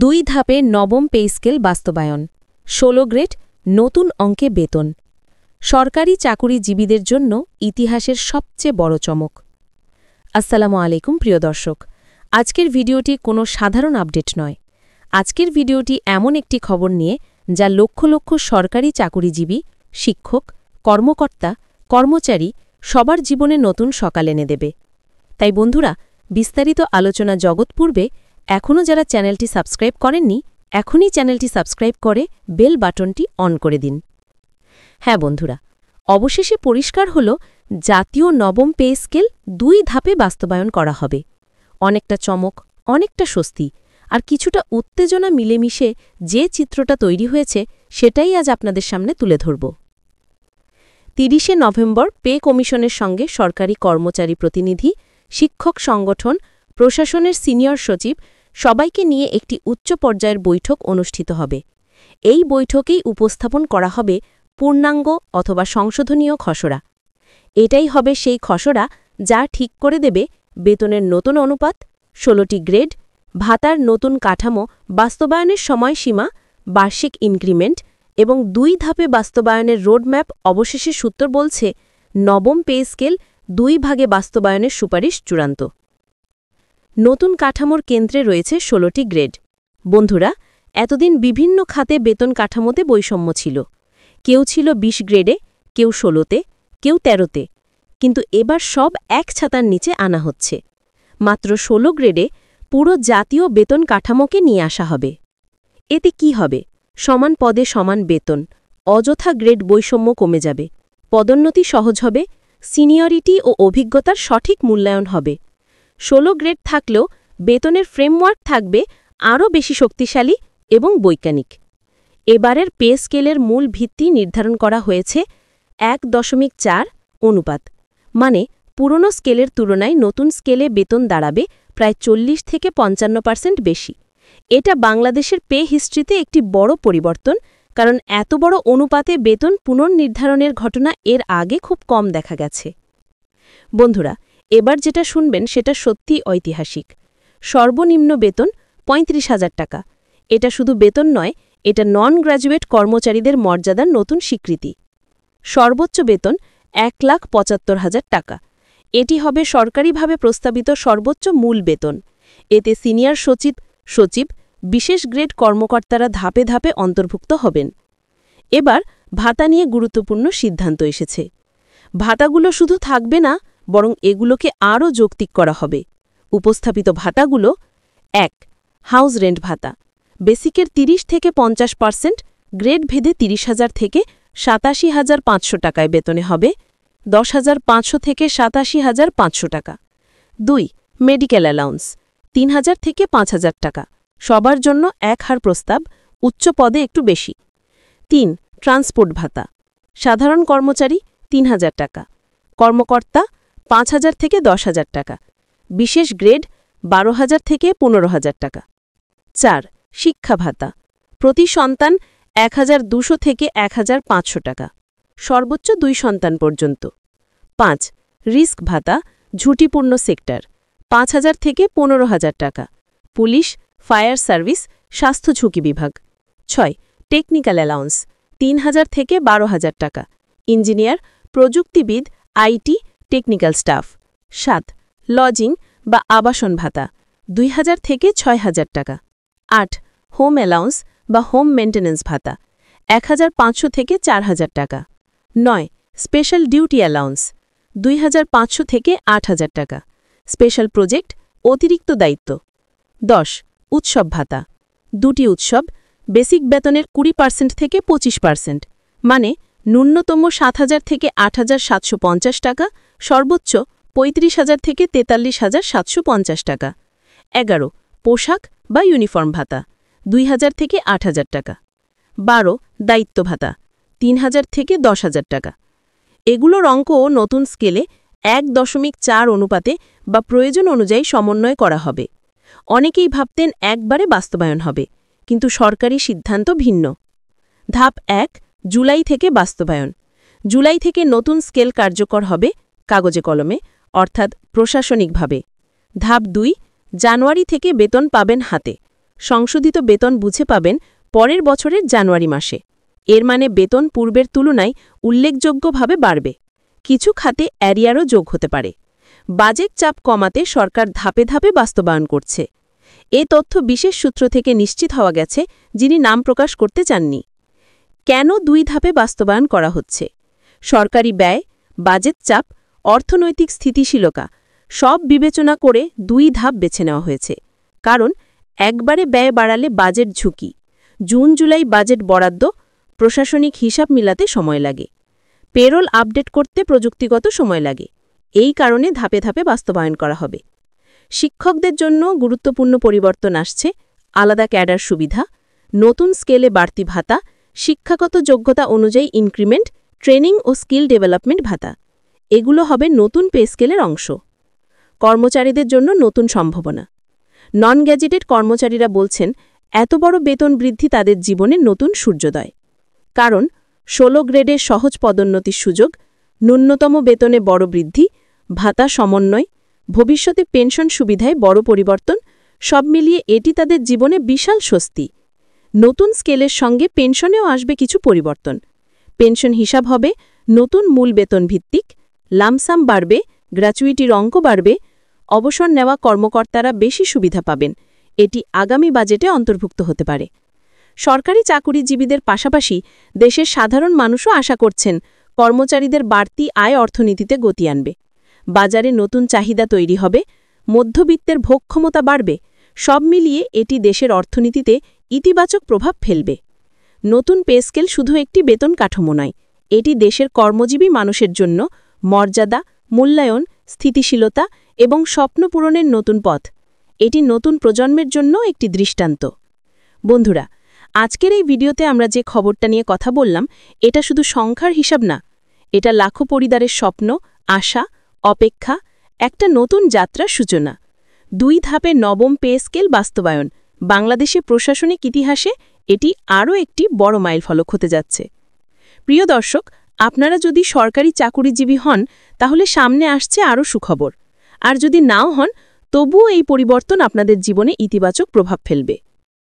2 ধাপে নবম pay scale বাস্তবায়ন 16 গ্রেড নতুন অঙ্কে বেতন সরকারি চাকুরিজীবীদের জন্য ইতিহাসের সবচেয়ে বড় চমক। আসসালামু আলাইকুম প্রিয় দর্শক, আজকের ভিডিওটি কোনো সাধারণ আপডেট নয়। আজকের ভিডিওটি এমন একটি খবর নিয়ে যা লক্ষ লক্ষ সরকারি চাকুরিজীবী, শিক্ষক, কর্মকর্তা, কর্মচারী সবার জীবনে নতুন সকাল এনে দেবে। তাই বন্ধুরা, বিস্তারিত আলোচনা জগৎ পূর্বে এখনও যারা চ্যানেলটি সাবস্ক্রাইব করেননি, এখনই চ্যানেলটি সাবস্ক্রাইব করে বেল বাটনটি অন করে দিন। হ্যাঁ বন্ধুরা, অবশেষে পরিষ্কার হল জাতীয় নবম পে স্কেল 2 ধাপে বাস্তবায়ন করা হবে। অনেকটা চমক, অনেকটা স্বস্তি আর কিছুটা উত্তেজনা মিলেমিশে যে চিত্রটা তৈরি হয়েছে সেটাই আজ আপনাদের সামনে তুলে ধরব। 30শে নভেম্বর পে কমিশনের সঙ্গে সরকারি কর্মচারী প্রতিনিধি, শিক্ষক সংগঠন, প্রশাসনের সিনিয়র সচিব সবাইকে নিয়ে একটি উচ্চ পর্যায়ের বৈঠক অনুষ্ঠিত হবে। এই বৈঠকেই উপস্থাপন করা হবে পূর্ণাঙ্গ অথবা সংশোধনীয় খসড়া। এটাই হবে সেই খসড়া যা ঠিক করে দেবে বেতনের নতুন অনুপাত, 16টি গ্রেড, ভাতার নতুন কাঠামো, বাস্তবায়নের সময়সীমা, বার্ষিক ইনক্রিমেন্ট এবং 2 ধাপে বাস্তবায়নের রোডম্যাপ। অবশেষে সূত্র বলছে নবম পে স্কেল 2 ভাগে বাস্তবায়নের সুপারিশ চূড়ান্ত। নতুন কাঠামোর কেন্দ্রে রয়েছে 16টি গ্রেড। বন্ধুরা, এতদিন বিভিন্ন খাতে বেতন কাঠামোতে বৈষম্য ছিল। কেউ ছিল 20 গ্রেডে, কেউ 16তে, কেউ 13তে, কিন্তু এবার সব এক ছাতার নিচে আনা হচ্ছে। মাত্র 16 গ্রেডে পুরো জাতীয় বেতন কাঠামোকে নিয়ে আসা হবে। এতে কি হবে? সমান পদে সমান বেতন, অযথা গ্রেড বৈষম্য কমে যাবে, পদোন্নতি সহজ হবে, সিনিয়রিটি ও অভিজ্ঞতার সঠিক মূল্যায়ন হবে। 16 গ্রেড থাকলেও বেতনের ফ্রেমওয়ার্ক থাকবে আরও বেশি শক্তিশালী এবং বৈজ্ঞানিক। এবারের পে স্কেলের মূল ভিত্তি নির্ধারণ করা হয়েছে 1.4 অনুপাত, মানে পুরনো স্কেলের তুলনায় নতুন স্কেলে বেতন দাঁড়াবে প্রায় 40 থেকে 55% বেশি। এটা বাংলাদেশের পে হিস্ট্রিতে একটি বড় পরিবর্তন, কারণ এত বড় অনুপাতে বেতন পুনর্নির্ধারণের ঘটনা এর আগে খুব কম দেখা গেছে। বন্ধুরা, এবার যেটা শুনবেন সেটা সত্যিই ঐতিহাসিক। সর্বনিম্ন বেতন 35,000 টাকা। এটা শুধু বেতন নয়, এটা নন গ্র্যাজুয়েট কর্মচারীদের মর্যাদার নতুন স্বীকৃতি। সর্বোচ্চ বেতন 1,75,000 টাকা। এটি হবে সরকারিভাবে প্রস্তাবিত সর্বোচ্চ মূল বেতন। এতে সিনিয়র সচিব, বিশেষ গ্রেড কর্মকর্তারা ধাপে ধাপে অন্তর্ভুক্ত হবেন। এবার ভাতা নিয়ে গুরুত্বপূর্ণ সিদ্ধান্ত এসেছে। ভাতাগুলো শুধু থাকবে না, বরং এগুলোকে আরও যৌক্তিক করা হবে। উপস্থাপিত ভাতাগুলো: 1. হাউস রেন্ট ভাতা, বেসিকের 30 থেকে 50%, গ্রেড ভেদে 30,000 থেকে 87,500 টাকায় বেতনে হবে, 10,500 থেকে 87,500 টাকা। 2. মেডিকেল অ্যালাউন্স, 3,000 থেকে 5,000 টাকা, সবার জন্য এক হার প্রস্তাব, উচ্চ পদে একটু বেশি। 3. ট্রান্সপোর্ট ভাতা, সাধারণ কর্মচারী 3,000 টাকা, কর্মকর্তা 5,000 থেকে 10,000 টাকা, বিশেষ গ্রেড 12,000 থেকে 15,000 টাকা। 4. শিক্ষা ভাতা, প্রতি সন্তান 1,200 থেকে 1,500 টাকা, সর্বোচ্চ 2 সন্তান পর্যন্ত। 5. রিস্ক ভাতা, ঝুঁকিপূর্ণ সেক্টর, 5,000 থেকে 15,000 টাকা, পুলিশ, ফায়ার সার্ভিস, স্বাস্থ্য ঝুঁকি বিভাগ। 6. টেকনিক্যাল অ্যালাউন্স, 3,000 থেকে 12,000 টাকা, ইঞ্জিনিয়ার, প্রযুক্তিবিদ, আইটি, টেকনিক্যাল স্টাফ। 7. লজিং বা আবাসন ভাতা, 2,000 থেকে 6,000 টাকা। 8. হোম অ্যালাউন্স বা হোম মেইনটেন্যান্স ভাতা, 1,500 থেকে 4,000 টাকা। 9. স্পেশাল ডিউটি অ্যালাউন্স, 2,500 থেকে 8,000 টাকা, স্পেশাল প্রজেক্ট, অতিরিক্ত দায়িত্ব। 10. উৎসব ভাতা, 2টি উৎসব, বেসিক বেতনের 20% থেকে 25%, মানে ন্যূনতম 7,000 থেকে 8,750 টাকা, সর্বোচ্চ 35,000 থেকে 43,750 টাকা। 11. পোশাক বা ইউনিফর্ম ভাতা, 2,000 থেকে 8,000 টাকা। 12. দায়িত্ব ভাতা, 3,000 থেকে 10,000 টাকা। এগুলোর অঙ্কও নতুন স্কেলে 1.4 অনুপাতে বা প্রয়োজন অনুযায়ী সমন্বয় করা হবে। অনেকেই ভাবতেন একবারে বাস্তবায়ন হবে, কিন্তু সরকারি সিদ্ধান্ত ভিন্ন। ধাপ 1, জুলাই থেকে বাস্তবায়ন। জুলাই থেকে নতুন স্কেল কার্যকর হবে কাগজে কলমে, অর্থাৎ প্রশাসনিকভাবে। ধাপ 2, জানুয়ারি থেকে বেতন পাবেন হাতে, সংশোধিত বেতন বুঝে পাবেন পরের বছরের জানুয়ারি মাসে। এর মানে বেতন পূর্বের তুলনায় উল্লেখযোগ্যভাবে বাড়বে। কিছু খাতে অ্যারিয়ারও যোগ হতে পারে। বাজেট চাপ কমাতে সরকার ধাপে ধাপে বাস্তবায়ন করছে। এ তথ্য বিশেষ সূত্র থেকে নিশ্চিত হওয়া গেছে, যিনি নাম প্রকাশ করতে চাননি। কেন 2 ধাপে বাস্তবায়ন করা হচ্ছে? সরকারি ব্যয়, বাজেট চাপ, অর্থনৈতিক স্থিতিশীলতা সব বিবেচনা করে 2 ধাপ বেছে নেওয়া হয়েছে। কারণ একবারে ব্যয় বাড়ালে বাজেট ঝুঁকি। জুন-জুলাই বাজেট বরাদ্দ, প্রশাসনিক হিসাব মিলাতে সময় লাগে। পেরোল আপডেট করতে প্রযুক্তিগত সময় লাগে। এই কারণে ধাপে ধাপে বাস্তবায়ন করা হবে। শিক্ষকদের জন্য গুরুত্বপূর্ণ পরিবর্তন আসছে। আলাদা ক্যাডার সুবিধা, নতুন স্কেলে বাড়তি ভাতা, শিক্ষাগত যোগ্যতা অনুযায়ী ইনক্রিমেন্ট, ট্রেনিং ও স্কিল ডেভেলপমেন্ট ভাতা এগুলো হবে নতুন পে স্কেলের অংশ। কর্মচারীদের জন্য নতুন সম্ভাবনা। নন গ্যাজেটেড কর্মচারীরা বলছেন, এত বড় বেতন বৃদ্ধি তাদের জীবনে নতুন সূর্যোদয়। কারণ 16 গ্রেডের সহজ পদোন্নতির সুযোগ, ন্যূনতম বেতনে বড় বৃদ্ধি, ভাতা সমন্বয়, ভবিষ্যতে পেনশন সুবিধায় বড় পরিবর্তন, সব মিলিয়ে এটি তাদের জীবনে বিশাল স্বস্তি। নতুন স্কেলের সঙ্গে পেনশনেও আসবে কিছু পরিবর্তন। পেনশন হিসাব হবে নতুন মূল বেতন ভিত্তিক, লামসাম বাড়বে, গ্র্যাচুইটির অঙ্ক বাড়বে, অবসর নেওয়া কর্মকর্তারা বেশি সুবিধা পাবেন। এটি আগামী বাজেটে অন্তর্ভুক্ত হতে পারে। সরকারি চাকুরিজীবীদের পাশাপাশি দেশের সাধারণ মানুষও আশা করছেন, কর্মচারীদের বাড়তি আয় অর্থনীতিতে গতি আনবে। বাজারে নতুন চাহিদা তৈরি হবে, মধ্যবিত্তের ভোগ ক্ষমতা বাড়বে। সব মিলিয়ে এটি দেশের অর্থনীতিতে ইতিবাচক প্রভাব ফেলবে। নতুন পে স্কেল শুধু একটি বেতন কাঠামো নয়, এটি দেশের কর্মজীবী মানুষের জন্য মর্যাদা, মূল্যায়ন, স্থিতিশীলতা এবং স্বপ্ন পূরণের নতুন পথ। এটি নতুন প্রজন্মের জন্য একটি দৃষ্টান্ত। বন্ধুরা, আজকের এই ভিডিওতে আমরা যে খবরটা নিয়ে কথা বললাম, এটা শুধু সংখ্যার হিসাব না, এটা লাখো পরিবারের স্বপ্ন, আশা, অপেক্ষা, একটা নতুন যাত্রার সূচনা। 2 ধাপে নবম পে স্কেল বাস্তবায়ন বাংলাদেশের প্রশাসনিক ইতিহাসে এটি আরও একটি বড় মাইলফলক হতে যাচ্ছে। প্রিয় দর্শক, আপনারা যদি সরকারি চাকুরিজীবী হন, তাহলে সামনে আসছে আরও সুখবর। আর যদি নাও হন, তবুও এই পরিবর্তন আপনাদের জীবনে ইতিবাচক প্রভাব ফেলবে।